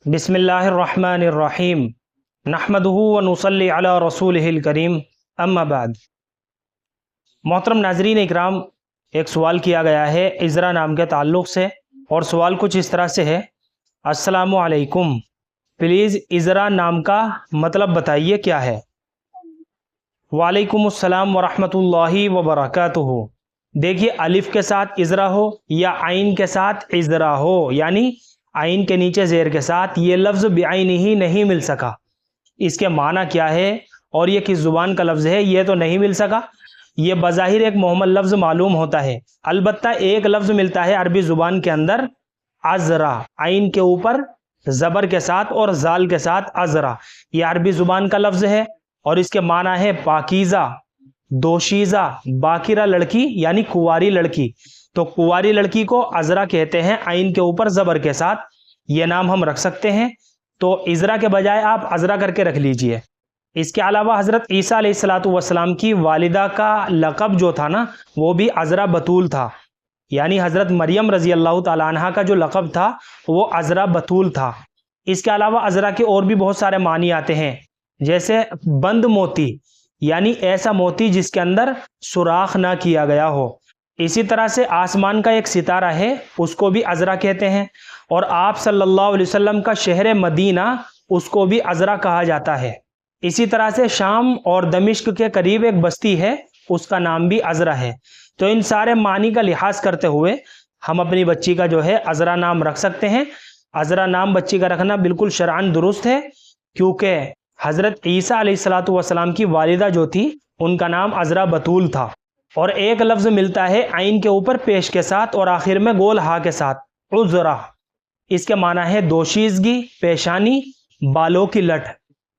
बिस्मिल्लाहिर्रहमानिर्रहीम नहमदुहु व नुसल्ली अला रसूलिहिल करीम अम्मा बाद। मोहतरम नाज़रीन इकराम, एक सवाल किया गया है इज़रा नाम के ताल्लुक़ से, और सवाल कुछ इस तरह से है, अस्सलामु अलैकुम, प्लीज़ इज़रा नाम का मतलब बताइए क्या है। वालेकुमुस्सलाम व रहमतुल्लाहि व बरकातुहू। देखिए, अलिफ़ के साथ इज़रा हो या आइन के साथ इज़रा हो, यानी आइन के नीचे ज़ेर के साथ, ये लफ्ज़ बेआइनी ही नहीं मिल सका। इसके माना क्या है और ये किस ज़ुबान का लफ्ज़ है, ये तो नहीं मिल सका। ये बज़ाहिर एक मोहम्मद लफ्ज़ मालूम होता है, अलबत्ता एक लफ्ज़ मिलता है अरबी ज़ुबान के अंदर, अज़रा, आइन के ऊपर ज़बर के साथ और ज़ाल के साथ अज़रा। ये अरबी ज़ुबान का लफ्ज़ है और इसके माना है पाकीज़ा, दोशीज़ा, बाकिरा लड़की यानी कुंवारी लड़की। तो कुंवारी लड़की को अज़रा कहते हैं, आइन के ऊपर ज़बर के साथ। ये नाम हम रख सकते हैं, तो इज़रा के बजाय आप अज़रा करके रख लीजिए। इसके अलावा हज़रत ईसा अलैहिस्सलातु वस्सलाम की वालिदा का लक़ब जो था ना, वो भी अज़रा बतूल था, यानी हज़रत मरियम रज़ी अल्लाह ताला अन्हा का जो लक़ब था वो अज़रा बतूल था। इसके अलावा अज़रा के और भी बहुत सारे मानी आते हैं, जैसे बंद मोती, यानी ऐसा मोती जिसके अंदर सुराख ना किया गया हो। इसी तरह से आसमान का एक सितारा है, उसको भी अज़रा कहते हैं, और आप सल्लल्लाहु अलैहि वसल्लम का शहर मदीना, उसको भी अज़रा कहा जाता है। इसी तरह से शाम और दमिश्क के करीब एक बस्ती है, उसका नाम भी अज़रा है। तो इन सारे मानी का लिहाज करते हुए हम अपनी बच्ची का जो है अज़रा नाम रख सकते हैं। अज़रा नाम बच्ची का रखना बिल्कुल शरअन दुरुस्त है, क्योंकि हज़रत ईसा अलैहिस्सलातु वस्सलाम की वालिदा जो थी, उनका नाम अज़रा बतूल था। और एक लफ्ज़ मिलता है आइन के ऊपर पेश के साथ और आखिर में गोल हा के साथ, उज़रा। इसके माना है दोशीज़गी, पेशानी, बालों की लट।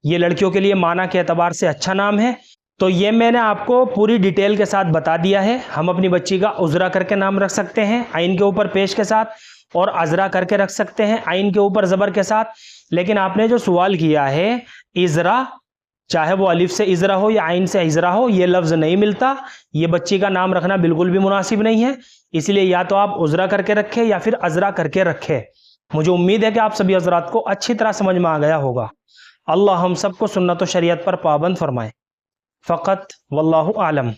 ये लड़कियों के लिए माना के एतबार से अच्छा नाम है। तो ये मैंने आपको पूरी डिटेल के साथ बता दिया है। हम अपनी बच्ची का उज़रा करके नाम रख सकते हैं, आइन के ऊपर पेश के साथ, और अज़रा करके रख सकते हैं, आइन के ऊपर ज़बर के साथ। लेकिन आपने जो सवाल किया है इज़रा, चाहे वो अलिफ से इज़रा हो या आइन से इज़रा हो, ये लफ्ज़ नहीं मिलता। ये बच्ची का नाम रखना बिल्कुल भी मुनासिब नहीं है, इसलिए या तो आप उज़रा करके रखें या फिर अज़रा करके रखें। मुझे उम्मीद है कि आप सभी हज़रात को अच्छी तरह समझ में आ गया होगा। अल्लाह हम सबको सुन्नत व शरीयत पर पाबंद फरमाए। फ़क़त वल्लाहु आलम।